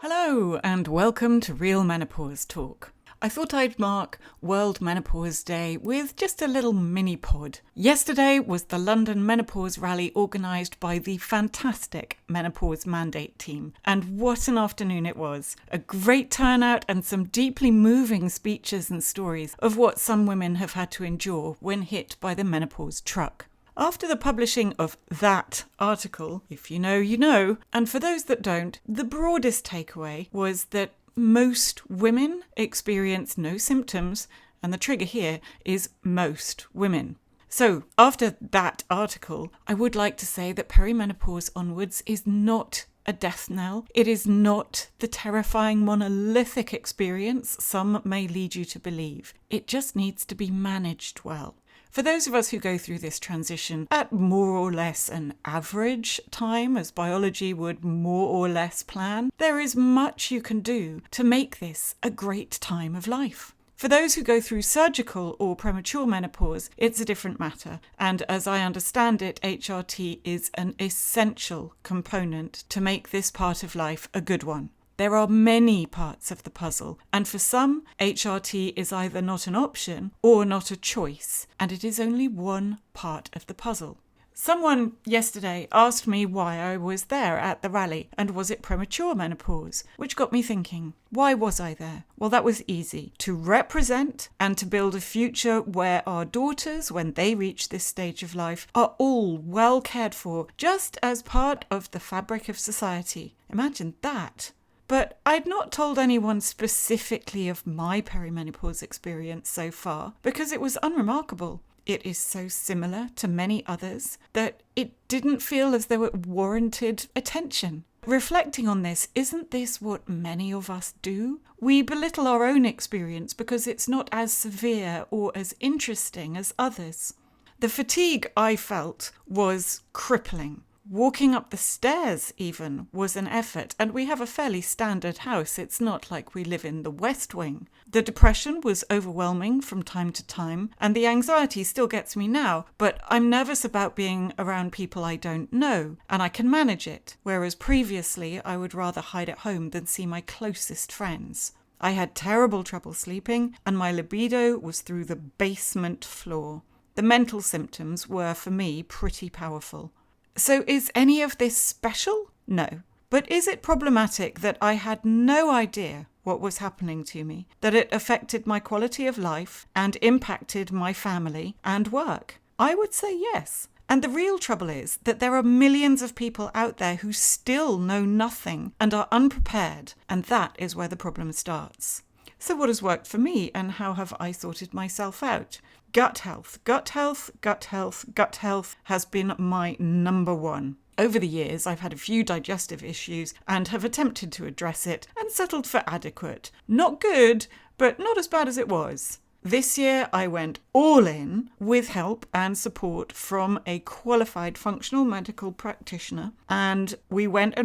Hello and welcome to Real Menopause Talk. I thought I'd mark World Menopause Day with just a little mini pod. Yesterday was the London Menopause Rally organised by the fantastic Menopause Mandate team, and what an afternoon it was. A great turnout and some deeply moving speeches and stories of what some women have had to endure when hit by the menopause truck. After the publishing of that article, if you know, you know, and for those that don't, the broadest takeaway was that most women experience no symptoms, and the trigger here is most women. So, after that article, I would like to say that perimenopause onwards is not a death knell. It is not the terrifying monolithic experience some may lead you to believe. It just needs to be managed well. For those of us who go through this transition at more or less an average time, as biology would more or less plan, there is much you can do to make this a great time of life. For those who go through surgical or premature menopause, it's a different matter. And as I understand it, HRT is an essential component to make this part of life a good one. There are many parts of the puzzle, and for some, HRT is either not an option or not a choice, and it is only one part of the puzzle. Someone yesterday asked me why I was there at the rally, and was it premature menopause, which got me thinking, why was I there? Well, that was easy. To represent and to build a future where our daughters, when they reach this stage of life, are all well cared for, just as part of the fabric of society. Imagine that. But I'd not told anyone specifically of my perimenopause experience so far because it was unremarkable. It is so similar to many others that it didn't feel as though it warranted attention. Reflecting on this, isn't this what many of us do? We belittle our own experience because it's not as severe or as interesting as others. The fatigue I felt was crippling. Walking up the stairs even was an effort, and we have a fairly standard house. It's not like we live in the West Wing. The depression was overwhelming from time to time, and the anxiety still gets me now, but I'm nervous about being around people I don't know, and I can manage it, whereas previously I would rather hide at home than see my closest friends. I had terrible trouble sleeping, and my libido was through the basement floor. The mental symptoms were, for me, pretty powerful. So is any of this special? No. But is it problematic that I had no idea what was happening to me, that it affected my quality of life and impacted my family and work? I would say yes. And the real trouble is that there are millions of people out there who still know nothing and are unprepared, and that is where the problem starts. So what has worked for me, and how have I sorted myself out? Gut health. Gut health, gut health, gut health has been my number one. Over the years, I've had a few digestive issues and have attempted to address it and settled for adequate. Not good, but not as bad as it was. This year, I went all in with help and support from a qualified functional medical practitioner, and we went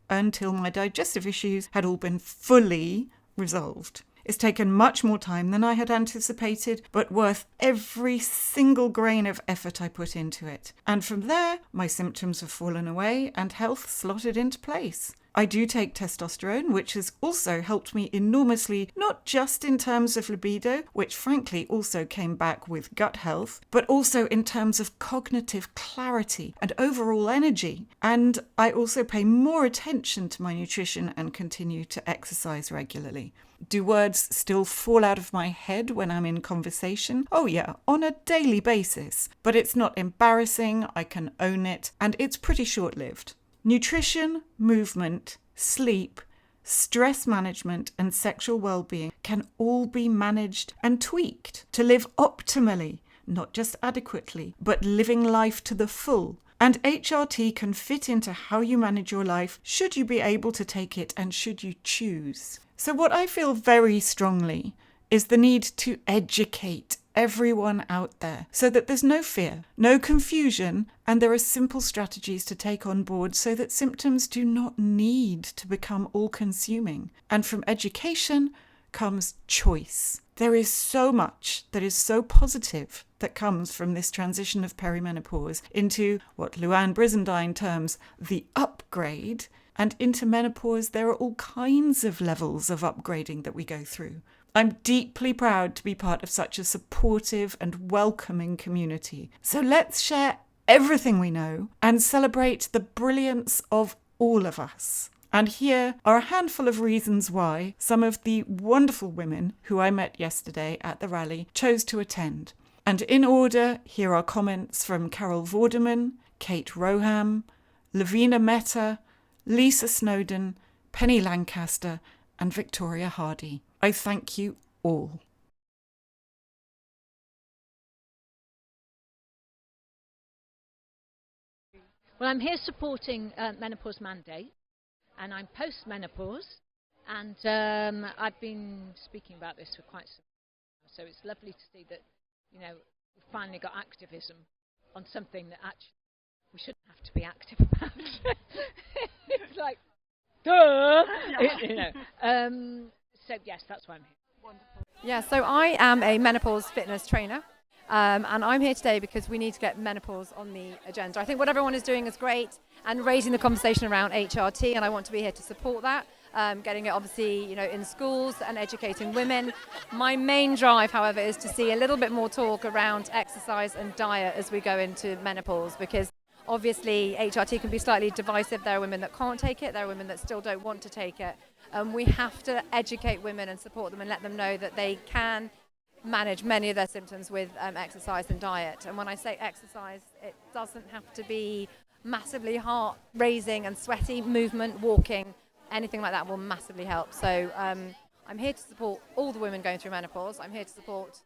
until my digestive issues had all been fully resolved. It's taken much more time than I had anticipated, but worth every single grain of effort I put into it. And from there, my symptoms have fallen away and health slotted into place. I do take testosterone, which has also helped me enormously, not just in terms of libido, which frankly also came back with gut health, but also in terms of cognitive clarity and overall energy. And I also pay more attention to my nutrition and continue to exercise regularly. Do words still fall out of my head when I'm in conversation? Oh yeah, on a daily basis. But it's not embarrassing, I can own it, and it's pretty short-lived. Nutrition, movement, sleep, stress management, and sexual well-being can all be managed and tweaked to live optimally, not just adequately, but living life to the full. And HRT can fit into how you manage your life, should you be able to take it and should you choose. So what I feel very strongly is the need to educate everyone out there so that there's no fear, no confusion, and there are simple strategies to take on board so that symptoms do not need to become all-consuming. And from education comes choice. There is so much that is so positive that comes from this transition of perimenopause into what Luann Brizendine terms the upgrade And into menopause, there are all kinds of levels of upgrading that we go through. I'm deeply proud to be part of such a supportive and welcoming community. So let's share everything we know and celebrate the brilliance of all of us. And here are a handful of reasons why some of the wonderful women who I met yesterday at the rally chose to attend. And in order, here are comments from Carol Vorderman, Kate Rowe-Ham, Lavina Mehta, Lisa Snowdon, Penny Lancaster, and Victoria Hardy. I thank you all. Well, I'm here supporting Menopause Mandate, and I'm post-menopause, and I've been speaking about this for quite some time, so it's lovely to see that, you know, we finally got activism on something that actually we shouldn't have to be active about. It's like, duh! You know. So yes, that's why I'm here. Wonderful. Yeah, so I am a menopause fitness trainer. And I'm here today because we need to get menopause on the agenda. I think what everyone is doing is great and raising the conversation around HRT, and I want to be here to support that, getting it obviously, you know, in schools and educating women. My main drive, however, is to see a little bit more talk around exercise and diet as we go into menopause, because obviously HRT can be slightly divisive. There are women that can't take it, there are women that still don't want to take it. We have to educate women and support them and let them know that they can manage many of their symptoms with exercise and diet. And when I say exercise, it doesn't have to be massively heart raising and sweaty. Movement, walking, anything like that will massively help. So I'm here to support all the women going through menopause. I'm here to support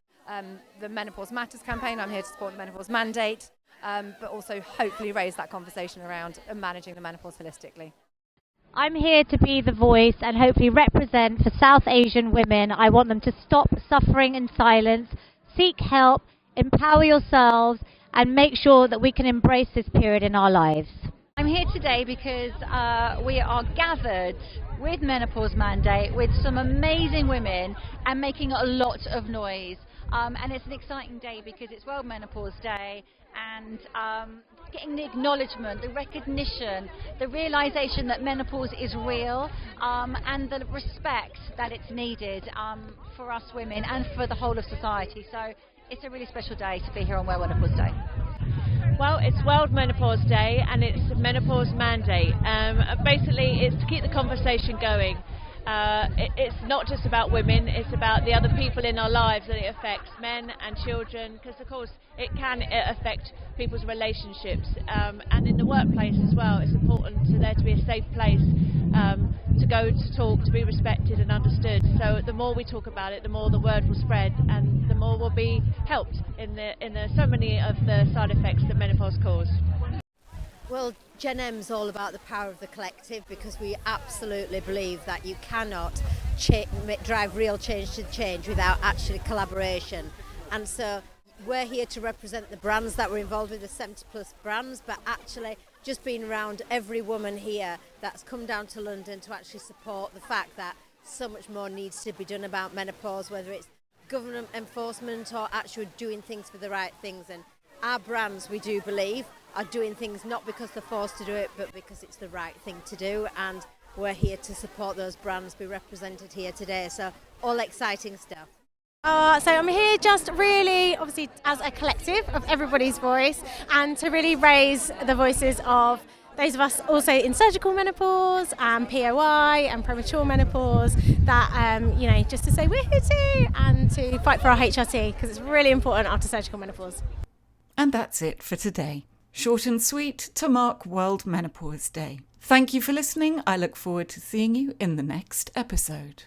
the Menopause Matters campaign. I'm here to support the Menopause Mandate, but also hopefully raise that conversation around managing the menopause holistically. I'm here to be the voice and hopefully represent for South Asian women. I want them to stop suffering in silence, seek help, empower yourselves, and make sure that we can embrace this period in our lives. I'm here today because we are gathered with Menopause Mandate with some amazing women and making a lot of noise. And it's an exciting day because it's World Menopause Day, and getting the acknowledgement, the recognition, the realisation that menopause is real, and the respect that it's needed for us women and for the whole of society. So it's a really special day to be here on World Menopause Day. Well, it's World Menopause Day and it's Menopause Mandate. Basically, it's to keep the conversation going. It's not just about women, it's about the other people in our lives that it affects, men and children, because of course it can affect people's relationships, and in the workplace as well. It's important for there to be a safe place to go to talk, to be respected and understood. So the more we talk about it, the more the word will spread, and the more we'll be helped in so many of the side effects that menopause cause. Well, Gen M's all about the power of the collective, because we absolutely believe that you cannot drive real change to change without actually collaboration. And so we're here to represent the brands that were involved with the 70 plus brands, but actually just being around every woman here that's come down to London to actually support the fact that so much more needs to be done about menopause, whether it's government enforcement or actually doing things for the right things. And our brands, we do believe, are doing things not because they're forced to do it, but because it's the right thing to do, and we're here to support those brands be represented here today. So all exciting stuff. So I'm here just really, obviously, as a collective of everybody's voice, and to really raise the voices of those of us also in surgical menopause and POI and premature menopause, that, just to say we're here too, and to fight for our HRT, because it's really important after surgical menopause. And that's it for today. Short and sweet to mark World Menopause Day. Thank you for listening. I look forward to seeing you in the next episode.